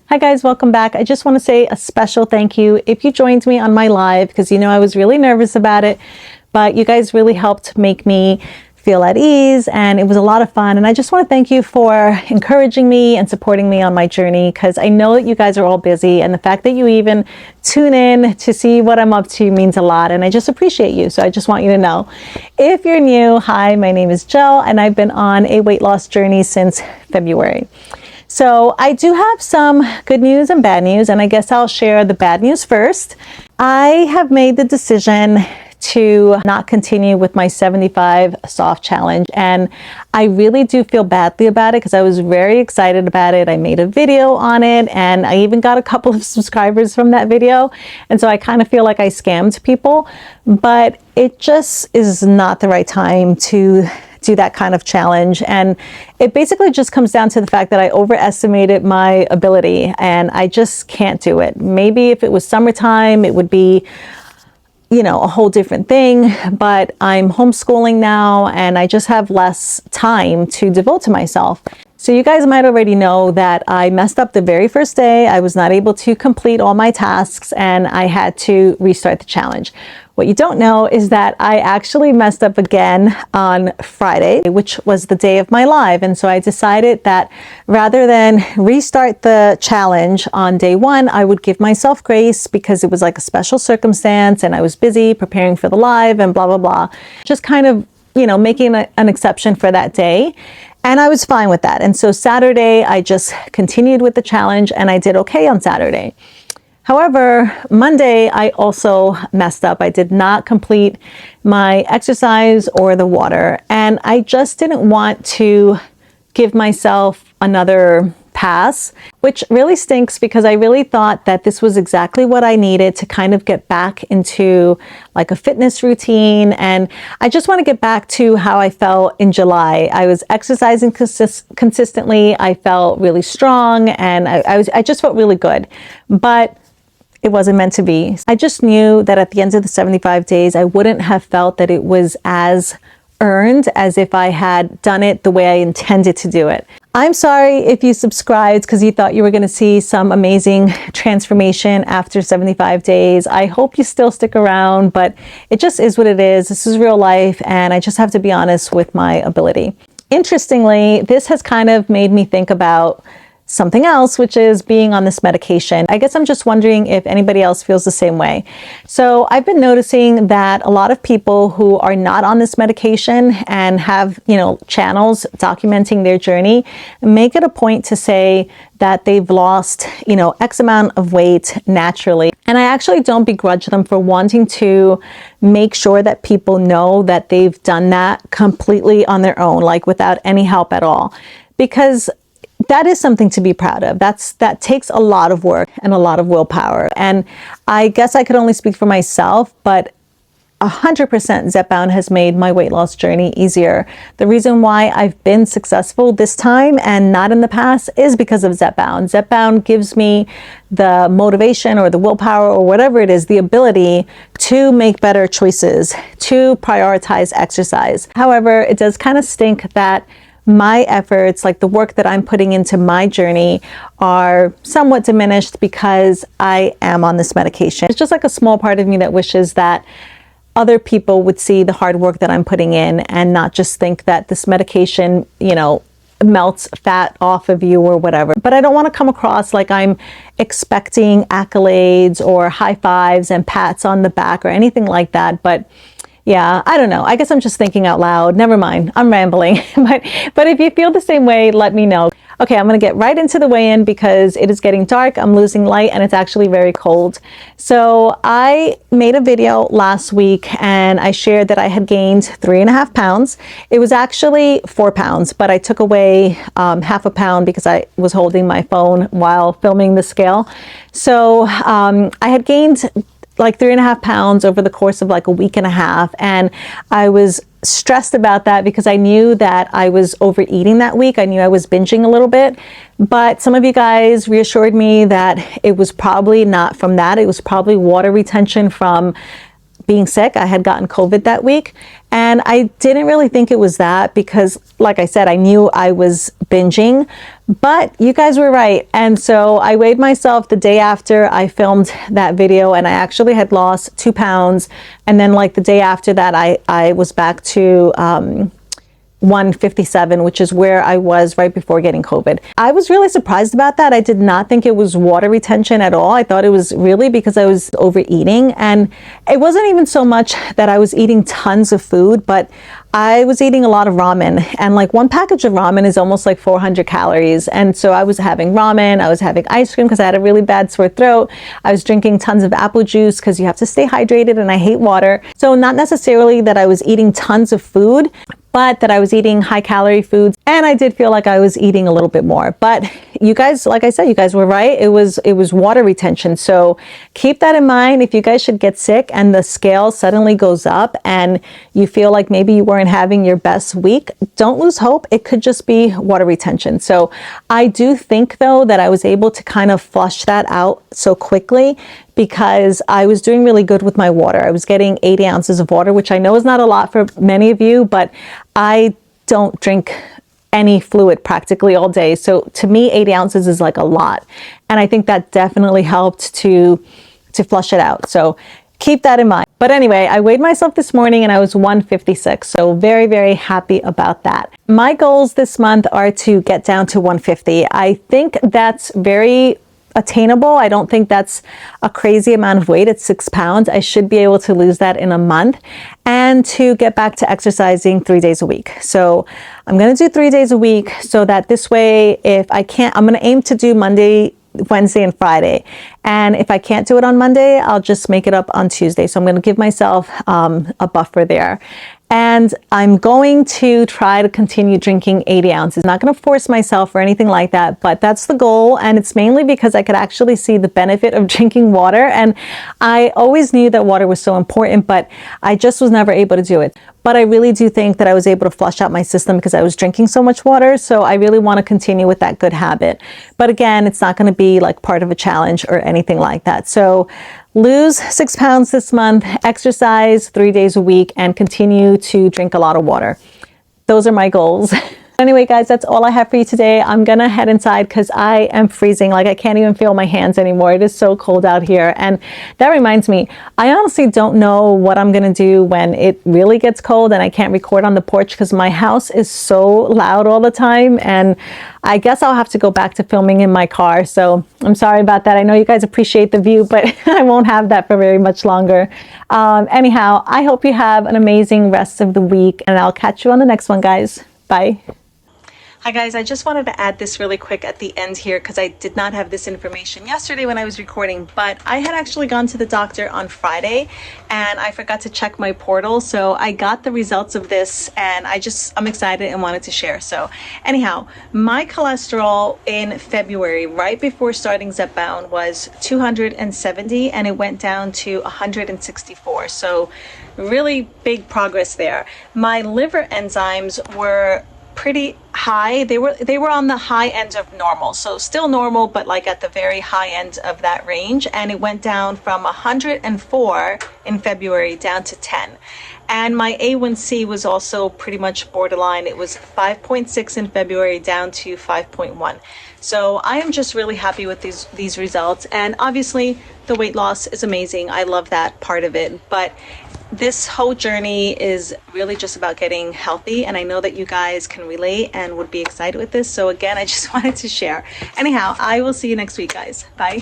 Hi guys, welcome back. I just want to say a special thank you if you joined me on my live, because I was really nervous about it, but you guys really helped make me feel at ease and it was a lot of fun. And I just want to thank you for encouraging me and supporting me on my journey, because I know that you guys are all busy, and the fact that you even tune in to see what I'm up to means a lot, and I just appreciate you. So I just want you to know. If you're new, hi, my name is Jill and I've been on a weight loss journey since February. So I do have some good news and bad news, and I guess I'll share the bad news first. I have made the decision to not continue with my 75 soft challenge, and I really do feel badly about it because I was very excited about it. I made a video on it and I even got a couple of subscribers from that video, and so I kind of feel like I scammed people, but it just is not the right time to do that kind of challenge. And it basically just comes down to the fact that I overestimated my ability and I just can't do it. Maybe if it was summertime, it would be, a whole different thing, but I'm homeschooling now and I just have less time to devote to myself. So you guys might already know that I messed up the very first day. I was not able to complete all my tasks and I had to restart the challenge. What you don't know is that I actually messed up again on Friday, which was the day of my live. And so I decided that rather than restart the challenge on day one, I would give myself grace because it was like a special circumstance and I was busy preparing for the live and blah, blah, blah. Just kind of, making an exception for that day. And I was fine with that. And so Saturday, I just continued with the challenge and I did okay on Saturday. However, Monday, I also messed up. I did not complete my exercise or the water, and I just didn't want to give myself another pass, which really stinks because I really thought that this was exactly what I needed to kind of get back into like a fitness routine. And I just want to get back to how I felt in July. I was exercising consistently. I felt really strong and I just felt really good, but it wasn't meant to be. I just knew that at the end of the 75 days, I wouldn't have felt that it was as earned as if I had done it the way I intended to do it. I'm sorry if you subscribed because you thought you were going to see some amazing transformation after 75 days. I hope you still stick around, but it just is what it is. This is real life, and I just have to be honest with my ability. Interestingly, this has kind of made me think about something else, which is being on this medication. I guess I'm just wondering if anybody else feels the same way. So I've been noticing that a lot of people who are not on this medication and have, channels documenting their journey make it a point to say that they've lost, X amount of weight naturally. And I actually don't begrudge them for wanting to make sure that people know that they've done that completely on their own, like without any help at all, because that is something to be proud of. That takes a lot of work and a lot of willpower. And I guess I could only speak for myself, but 100% Zepbound has made my weight loss journey easier. The reason why I've been successful this time and not in the past is because of Zepbound. Zepbound gives me the motivation or the willpower or whatever it is, the ability to make better choices, to prioritize exercise. However, it does kind of stink that my efforts, like the work that I'm putting into my journey, are somewhat diminished because I am on this medication. It's just like a small part of me that wishes that other people would see the hard work that I'm putting in and not just think that this medication, melts fat off of you or whatever. But I don't want to come across like I'm expecting accolades or high fives and pats on the back or anything like that. But yeah, I don't know. I guess I'm just thinking out loud. Never mind. I'm rambling. But if you feel the same way, let me know. Okay, I'm going to get right into the weigh-in because it is getting dark. I'm losing light and it's actually very cold. So I made a video last week and I shared that I had gained 3.5 pounds. It was actually 4 pounds, but I took away half a pound because I was holding my phone while filming the scale. So I had gained like 3.5 pounds over the course of like a week and a half. And I was stressed about that because I knew that I was overeating that week. I knew I was binging a little bit, but some of you guys reassured me that it was probably not from that. It was probably water retention from being sick. I had gotten COVID that week, and I didn't really think it was that because, like I said, I knew I was binging, but you guys were right. And so I weighed myself the day after I filmed that video, and I actually had lost 2 pounds. And then like the day after that, I was back to 157, which is where I was right before getting COVID. I was really surprised about that. I did not think it was water retention at all. I thought it was really because I was overeating, and it wasn't even so much that I was eating tons of food, but I was eating a lot of ramen, and like one package of ramen is almost like 400 calories. And so I was having ramen, I was having ice cream because I had a really bad sore throat. I was drinking tons of apple juice because you have to stay hydrated and I hate water. So not necessarily that I was eating tons of food, but that I was eating high calorie foods, and I did feel like I was eating a little bit more. But you guys, like I said, you guys were right. It was water retention. So keep that in mind. If you guys should get sick and the scale suddenly goes up and you feel like maybe you weren't having your best week, don't lose hope. It could just be water retention. So I do think though that I was able to kind of flush that out so quickly because I was doing really good with my water. I was getting 80 ounces of water, which I know is not a lot for many of you, but I don't drink any fluid practically all day. So to me, 80 ounces is like a lot. And I think that definitely helped to flush it out. So keep that in mind. But anyway, I weighed myself this morning and I was 156. So very, very happy about that. My goals this month are to get down to 150. I think that's very attainable. I don't think that's a crazy amount of weight. It's 6 pounds. I should be able to lose that in a month, and to get back to exercising 3 days a week. So I'm going to do 3 days a week so that this way, if I can't, I'm going to aim to do Monday, Wednesday, and Friday. And if I can't do it on Monday, I'll just make it up on Tuesday. So I'm going to give myself a buffer there. And I'm going to try to continue drinking 80 ounces. I'm not going to force myself or anything like that, but that's the goal. And it's mainly because I could actually see the benefit of drinking water. And I always knew that water was so important, but I just was never able to do it. But I really do think that I was able to flush out my system because I was drinking so much water. So I really want to continue with that good habit. But again, it's not going to be like part of a challenge or anything like that. So lose 6 pounds this month, exercise 3 days a week, and continue to drink a lot of water. Those are my goals. Anyway, guys, that's all I have for you today. I'm gonna head inside because I am freezing. Like, I can't even feel my hands anymore. It is so cold out here. And that reminds me, I honestly don't know what I'm gonna do when it really gets cold and I can't record on the porch because my house is so loud all the time. And I guess I'll have to go back to filming in my car. So I'm sorry about that. I know you guys appreciate the view, but I won't have that for very much longer. Anyhow, I hope you have an amazing rest of the week, and I'll catch you on the next one, guys. Bye. Hi guys, I just wanted to add this really quick at the end here because I did not have this information yesterday when I was recording, but I had actually gone to the doctor on Friday and I forgot to check my portal. So I got the results of this and I'm excited and wanted to share. So anyhow, my cholesterol in February, right before starting Zepbound, was 270 and it went down to 164. So really big progress there. My liver enzymes were pretty high. They were on the high end of normal, so still normal, but like at the very high end of that range. And it went down from 104 in February down to 10. And my A1C was also pretty much borderline. It was 5.6 in February down to 5.1. So I am just really happy with these results. And obviously the weight loss is amazing. I love that part of it. But this whole journey is really just about getting healthy. And I know that you guys can relate and would be excited with this. So again, I just wanted to share. Anyhow, I will see you next week, guys. Bye.